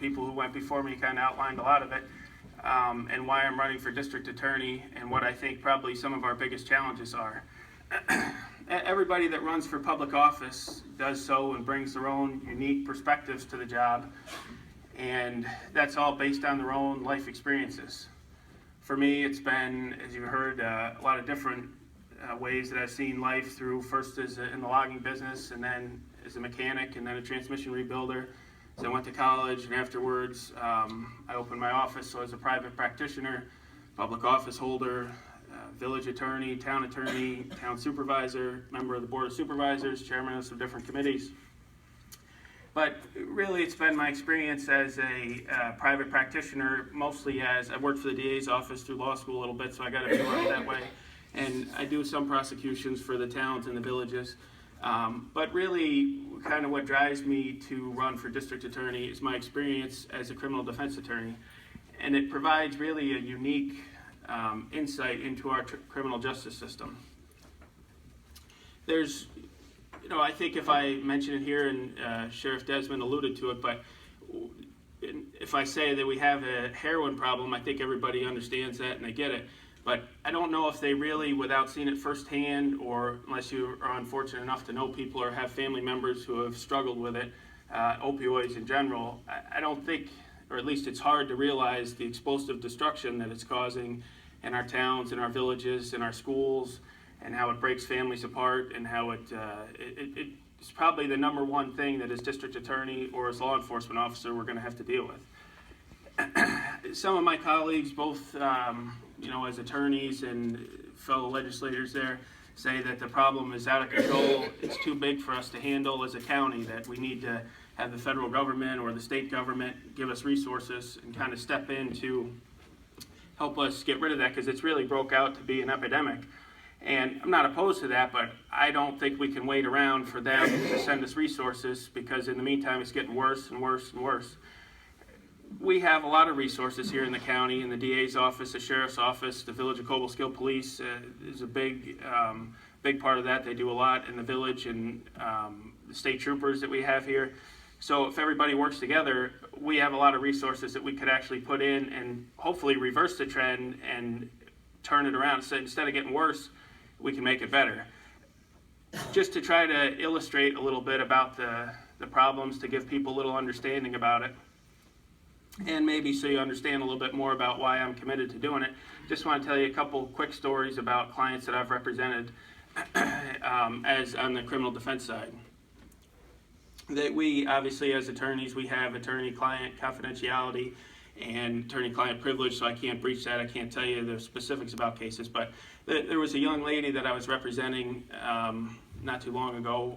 people who went before me kind of outlined a lot of it, and why I'm running for district attorney and what I think probably some of our biggest challenges are. Everybody that runs for public office does so and brings their own unique perspectives to the job, and that's all based on their own life experiences. For me, it's been, as you heard, a lot of different ways that I've seen life through, first as in the logging business, and then as a mechanic, and then a transmission rebuilder. So I went to college, and afterwards I opened my office. So as a private practitioner, public office holder, village attorney, town supervisor, member of the board of supervisors, chairman of some different committees. But really, it's been my experience as a private practitioner, mostly as I worked for the DA's office through law school a little bit, so I got a view of it that way. And I do some prosecutions for the towns and the villages. But really, kind of what drives me to run for district attorney is my experience as a criminal defense attorney. And it provides really a unique insight into our criminal justice system. There's, I think if I mention it here, and Sheriff Desmond alluded to it, but if I say that we have a heroin problem, I think everybody understands that and they get it. But I don't know if they really, without seeing it firsthand, or unless you are unfortunate enough to know people or have family members who have struggled with it, opioids in general, I don't think, or at least it's hard to realize the explosive destruction that it's causing in our towns, in our villages, in our schools, and how it breaks families apart, and how it's probably the number one thing that as district attorney or as law enforcement officer we're going to have to deal with. Some of my colleagues, both as attorneys and fellow legislators there, say that the problem is out of control. It's too big for us to handle as a county, that we need to have the federal government or the state government give us resources and kind of step in to help us get rid of that, because it's really broke out to be an epidemic. And I'm not opposed to that, but I don't think we can wait around for them to send us resources, because in the meantime it's getting worse and worse and worse. We have a lot of resources here in the county, in the DA's office, the sheriff's office, the village of Cobleskill Police is a big part of that. They do a lot in the village, and the state troopers that we have here. So if everybody works together, we have a lot of resources that we could actually put in and hopefully reverse the trend and turn it around. So instead of getting worse, we can make it better. Just to try to illustrate a little bit about the problems, to give people a little understanding about it, and maybe so you understand a little bit more about why I'm committed to doing it. Just want to tell you a couple quick stories about clients that I've represented as on the criminal defense side. That we, obviously as attorneys, we have attorney-client confidentiality and attorney-client privilege, so I can't breach that. I can't tell you the specifics about cases, but there was a young lady that I was representing not too long ago,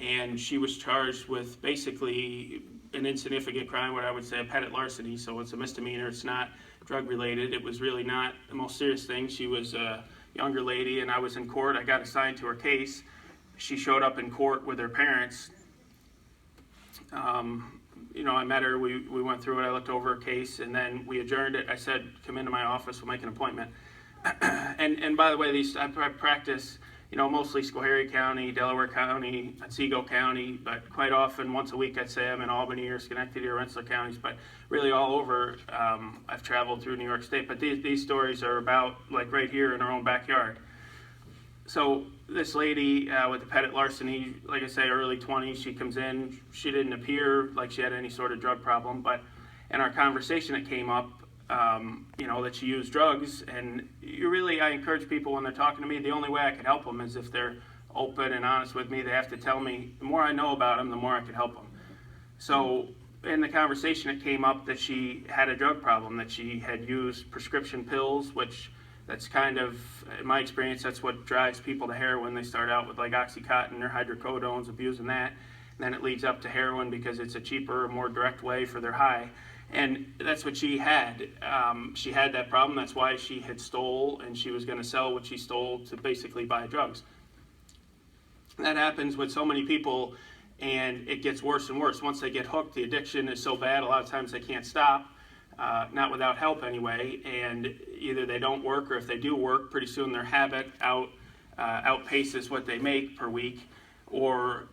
and she was charged with basically an insignificant crime, what I would say a petty larceny, so it's a misdemeanor, it's not drug-related. It was really not the most serious thing. She was a younger lady, and I was in court. I got assigned to her case. She showed up in court with her parents. I met her, we went through it, I looked over her case, and then we adjourned it. I said, come into my office, we'll make an appointment. And by the way, I practice, mostly Schoharie County, Delaware County, Otsego County, but quite often, once a week, I'd say I'm in Albany or Schenectady or Rensselaer counties, but really all over. I've traveled through New York State, but these stories are about, like, right here in our own backyard. So this lady with the petty larceny, like I say, early 20s, she comes in. She didn't appear like she had any sort of drug problem, but in our conversation it came up, that she used drugs. And I encourage people when they're talking to me, the only way I can help them is if they're open and honest with me. They have to tell me. The more I know about them, the more I can help them. So in the conversation it came up that she had a drug problem, that she had used prescription pills, which that's kind of, in my experience, that's what drives people to heroin. They start out with like Oxycontin or hydrocodones, abusing that, and then it leads up to heroin because it's a cheaper, more direct way for their high. And that's what she had. She had that problem. That's why she had stole, and she was going to sell what she stole to basically buy drugs. That happens with so many people, and it gets worse and worse. Once they get hooked, the addiction is so bad, a lot of times they can't stop. Not without help anyway, and either they don't work, or if they do work, pretty soon their habit outpaces what they make per week, or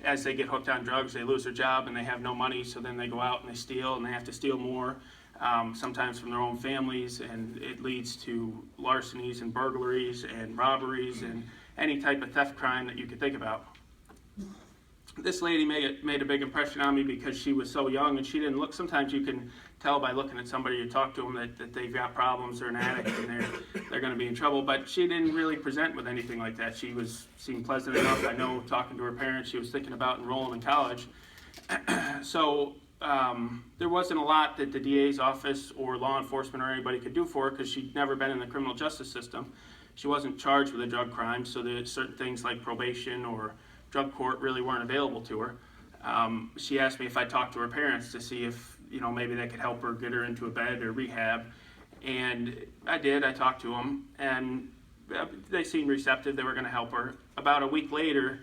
as they get hooked on drugs, they lose their job and they have no money, so then they go out and they steal, and they have to steal more, sometimes from their own families, and it leads to larcenies and burglaries and robberies and any type of theft crime that you could think about. This lady made a big impression on me because she was so young, and she didn't look, sometimes you can tell by looking at somebody, you talk to them, that they've got problems, they're an addict, and they're going to be in trouble, but she didn't really present with anything like that. She seemed pleasant enough. I know, talking to her parents, she was thinking about enrolling in college. So there wasn't a lot that the DA's office or law enforcement or anybody could do for her, because she'd never been in the criminal justice system. She wasn't charged with a drug crime, so there's certain things like probation or drug court really weren't available to her. She asked me if I talked to her parents to see if, maybe they could help her get her into a bed or rehab, and I did. I talked to them, and they seemed receptive. They were going to help her. About a week later,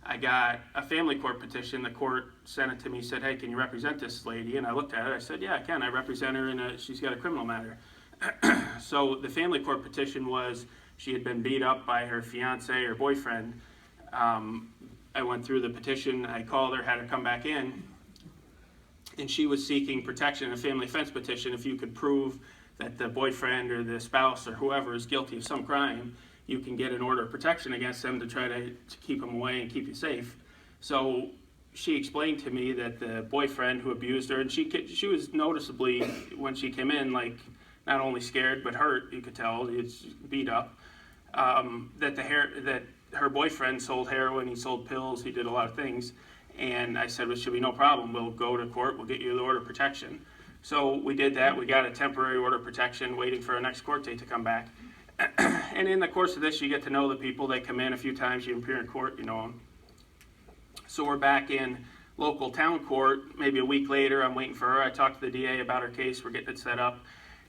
I got a family court petition. The court sent it to me, said, "Hey, can you represent this lady?" And I looked at it. I said, "Yeah, I can. I represent her, and she's got a criminal matter." So the family court petition was, she had been beat up by her fiance or boyfriend. I went through the petition, I called her, had her come back in, and she was seeking protection in a family offense petition. If you could prove that the boyfriend or the spouse or whoever is guilty of some crime, you can get an order of protection against them to try to keep them away and keep you safe. So she explained to me that the boyfriend who abused her, and she was noticeably, when she came in, like, not only scared but hurt, you could tell, it's beat up, that her boyfriend sold heroin, he sold pills, he did a lot of things. And I said, well, should be no problem. We'll go to court, we'll get you the order of protection. So we did that. We got a temporary order of protection, waiting for our next court date to come back. And in the course of this, you get to know the people. They come in a few times, you appear in court, you know them. So we're back in local town court, maybe a week later. I'm waiting for her. I talked to the DA about her case, we're getting it set up.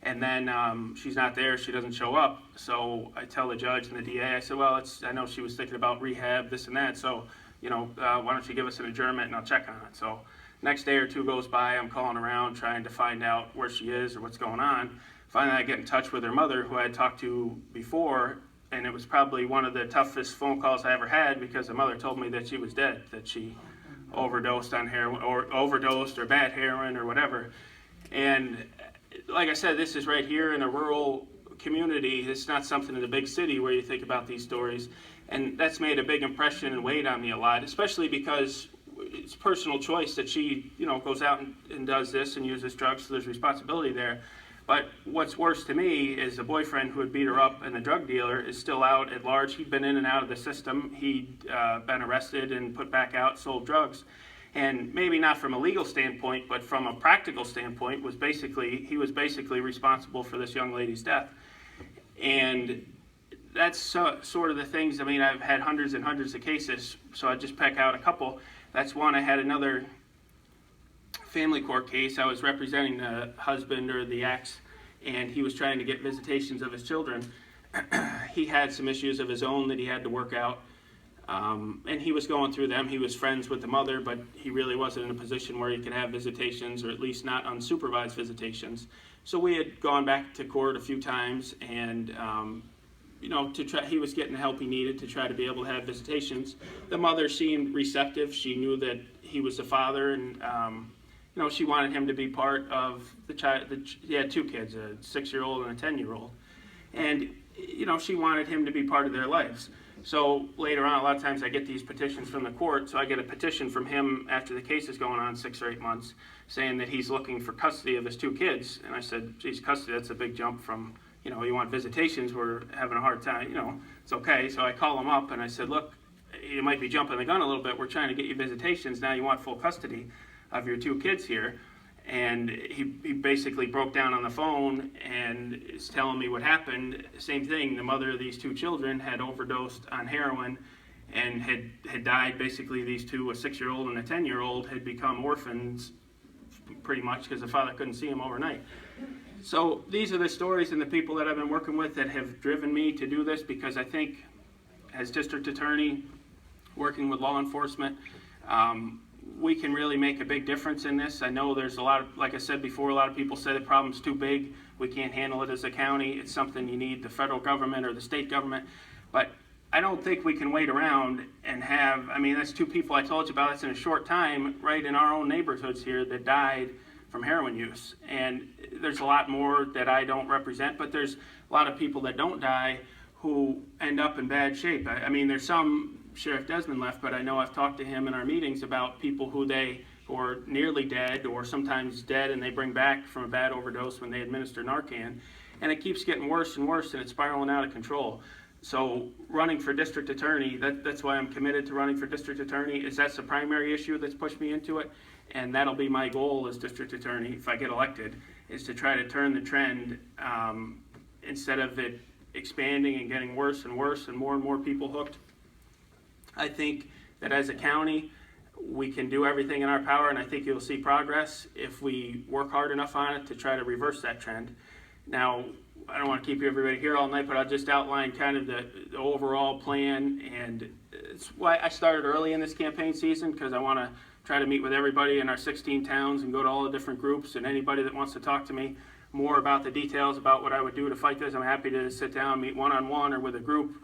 And then she's not there, she doesn't show up. So I tell the judge and the DA, I said, well, I know she was thinking about rehab, this and that, so, why don't you give us an adjournment and I'll check on it. So next day or two goes by, I'm calling around trying to find out where she is or what's going on. Finally, I get in touch with her mother, who I had talked to before, and it was probably one of the toughest phone calls I ever had, because the mother told me that she was dead, that she overdosed on heroin, or bad heroin or whatever. And like I said, this is right here in a rural community. It's not something in a big city where you think about these stories. And that's made a big impression and weighed on me a lot, especially because it's personal choice that she, goes out and does this and uses drugs, so there's responsibility there. But what's worse to me is the boyfriend who had beat her up and the drug dealer is still out at large. He'd been in and out of the system. He'd been arrested and put back out, sold drugs. And maybe not from a legal standpoint, but from a practical standpoint, he was basically responsible for this young lady's death. And that's sort of the things. I mean, I've had hundreds and hundreds of cases, so I just pick out a couple. That's one. I had another family court case. I was representing the husband or the ex, and he was trying to get visitations of his children. He had some issues of his own that he had to work out. And he was going through them. He was friends with the mother, but he really wasn't in a position where he could have visitations, or at least not unsupervised visitations. So we had gone back to court a few times, and he was getting the help he needed to try to be able to have visitations. The mother seemed receptive. She knew that he was the father, and she wanted him to be part of the child. He had two kids, a 6-year-old and a 10-year-old, and she wanted him to be part of their lives. So later on, a lot of times I get these petitions from the court. So I get a petition from him after the case is going on 6 or 8 months, saying that he's looking for custody of his two kids. And I said, geez, custody, that's a big jump from, you want visitations, we're having a hard time, it's okay. So I call him up and I said, look, you might be jumping the gun a little bit. We're trying to get you visitations. Now you want full custody of your two kids here. And he basically broke down on the phone and is telling me what happened. Same thing, the mother of these two children had overdosed on heroin and had died. Basically, these two, a 6-year-old and a 10-year-old, had become orphans pretty much because the father couldn't see them overnight. So these are the stories and the people that I've been working with that have driven me to do this, because I think as district attorney, working with law enforcement, we can really make a big difference in this. I know there's a lot of, like I said before, a lot of people say the problem's too big. We can't handle it as a county. It's something you need the federal government or the state government. But I don't think we can wait around and have, I mean, that's 2 people I told you about. That's in a short time, right in our own neighborhoods here, that died from heroin use. And there's a lot more that I don't represent, but there's a lot of people that don't die who end up in bad shape. I mean, there's some Sheriff Desmond left, but I know I've talked to him in our meetings about people who are nearly dead or sometimes dead, and they bring back from a bad overdose when they administer Narcan. And it keeps getting worse and worse, and it's spiraling out of control. So running for district attorney, that's why I'm committed to running for district attorney, is that's the primary issue that's pushed me into it. And that'll be my goal as district attorney, if I get elected, is to try to turn the trend, instead of it expanding and getting worse and worse and more people hooked. I think that as a county, we can do everything in our power, and I think you'll see progress if we work hard enough on it to try to reverse that trend. Now, I don't want to keep everybody here all night, but I'll just outline kind of the overall plan, and it's why I started early in this campaign season, because I want to try to meet with everybody in our 16 towns and go to all the different groups, and anybody that wants to talk to me more about the details about what I would do to fight this, I'm happy to sit down, meet one-on-one or with a group.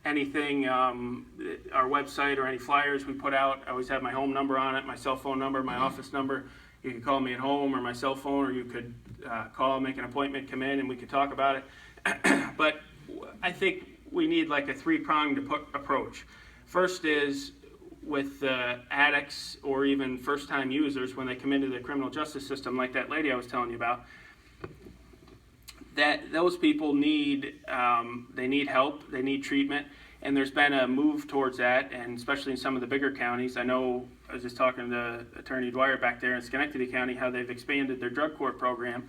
Anything, our website or any flyers we put out, I always have my home number on it, my cell phone number, my office number. You can call me at home or my cell phone, or you could call, make an appointment, come in, and we could talk about it. But I think we need like a 3-pronged approach. First is with addicts or even first-time users when they come into the criminal justice system, like that lady I was telling you about, that those people need, they need help, they need treatment, and there's been a move towards that, and especially in some of the bigger counties. I know, I was just talking to Attorney Dwyer back there in Schenectady County, how they've expanded their drug court program,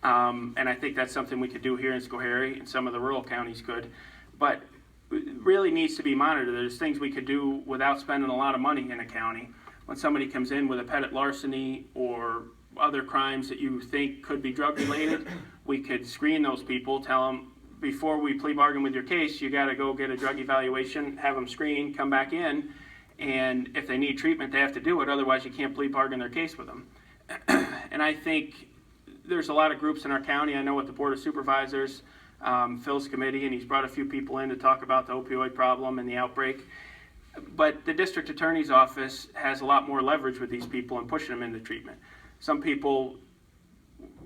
and I think that's something we could do here in Schoharie, and some of the rural counties could, but it really needs to be monitored. There's things we could do without spending a lot of money in a county. When somebody comes in with a pettit larceny or other crimes that you think could be drug related, we could screen those people, tell them, before we plea bargain with your case, you got to go get a drug evaluation, have them screened, come back in, and if they need treatment, they have to do it. Otherwise, you can't plea bargain their case with them. And I think there's a lot of groups in our county. I know with the Board of Supervisors, Phil's committee, and he's brought a few people in to talk about the opioid problem and the outbreak. But the district attorney's office has a lot more leverage with these people and pushing them into treatment. Some people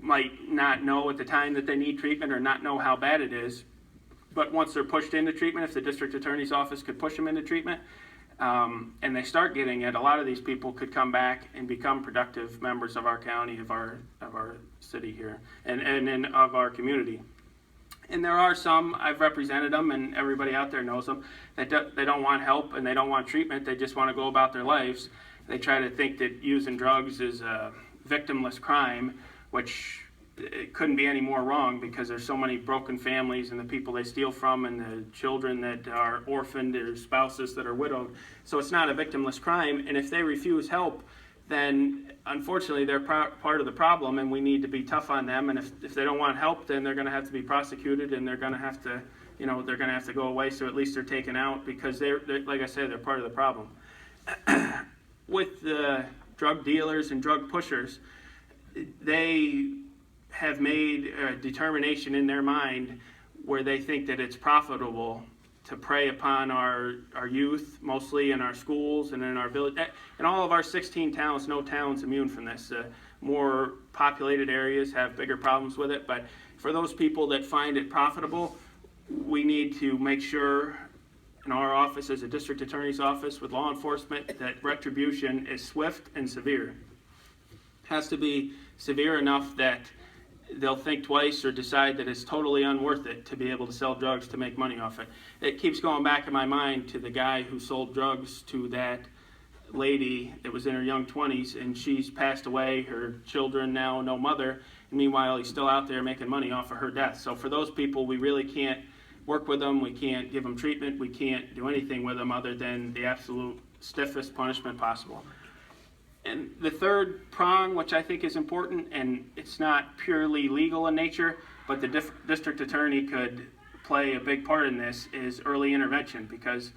might not know at the time that they need treatment or not know how bad it is, but once they're pushed into treatment, if the district attorney's office could push them into treatment, and they start getting it, a lot of these people could come back and become productive members of our county, of our city here, and of our community. And there are some, I've represented them, and everybody out there knows them, that they don't want help and they don't want treatment, they just want to go about their lives. They try to think that using drugs is a victimless crime, which it couldn't be any more wrong, because there's so many broken families and the people they steal from and the children that are orphaned, their spouses that are widowed. So it's not a victimless crime, and if they refuse help, then unfortunately they're part of the problem, and we need to be tough on them. And if they don't want help, then they're going to have to be prosecuted, and they're going to have to, they're going to have to go away, so at least they're taken out, because they're like I said, they're part of the problem. With the drug dealers and drug pushers, they have made a determination in their mind where they think that it's profitable to prey upon our youth, mostly in our schools and in our village. In all of our 16 towns, no town's immune from this. More populated areas have bigger problems with it, but for those people that find it profitable, we need to make sure in our office, as a district attorney's office with law enforcement, that retribution is swift and severe. It has to be severe enough that they'll think twice or decide that it's totally unworth it to be able to sell drugs to make money off it. It keeps going back in my mind to the guy who sold drugs to that lady that was in her young 20s, and she's passed away, her children now no mother, and meanwhile he's still out there making money off of her death. So for those people, we really can't work with them, we can't give them treatment, we can't do anything with them other than the absolute stiffest punishment possible. And the third prong, which I think is important, and it's not purely legal in nature, but the district attorney could play a big part in this, is early intervention, because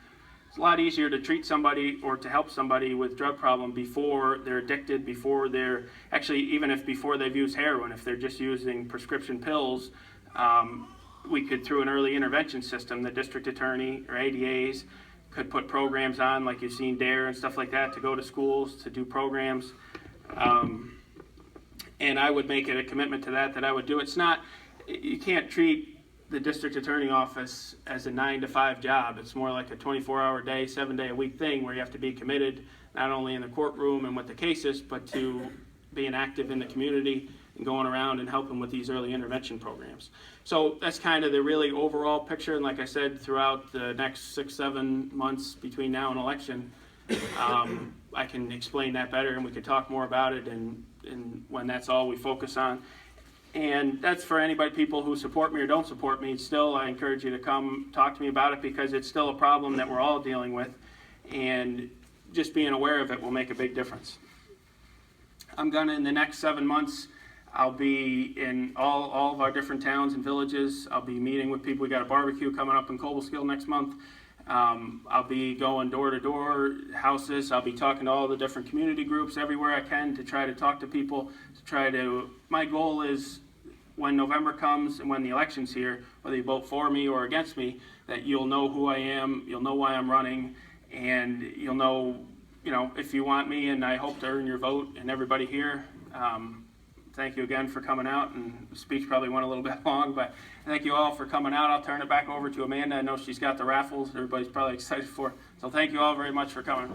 it's a lot easier to treat somebody or to help somebody with drug problem before they're addicted, before they're, actually even if before they've used heroin, if they're just using prescription pills, we could, through an early intervention system, the district attorney or ADAs could put programs on, like you've seen DARE and stuff like that, to go to schools to do programs. And I would make it a commitment to that I would do. It's not, you can't treat the district attorney office as a 9-to-5 job. It's more like a 24-hour day, 7-day-a-week thing where you have to be committed not only in the courtroom and with the cases, but to being active in the community and going around and helping with these early intervention programs. So that's kind of the really overall picture. And like I said, throughout the next 6-7 months between now and election, I can explain that better and we could talk more about it and when that's all we focus on. And that's for anybody, people who support me or don't support me. Still, I encourage you to come talk to me about it because it's still a problem that we're all dealing with. And just being aware of it will make a big difference. I'm gonna, in the next 7 months, I'll be in all of our different towns and villages. I'll be meeting with people. We got a barbecue coming up in Cobleskill next month. I'll be going door to door, houses. I'll be talking to all the different community groups everywhere I can to try to talk to people. My goal is when November comes and when the election's here, whether you vote for me or against me, that you'll know who I am, you'll know why I'm running, and you'll know, if you want me, and I hope to earn your vote. And everybody here, thank you again for coming out, and the speech probably went a little bit long, but thank you all for coming out. I'll turn it back over to Amanda. I know she's got the raffles everybody's probably excited for. So thank you all very much for coming.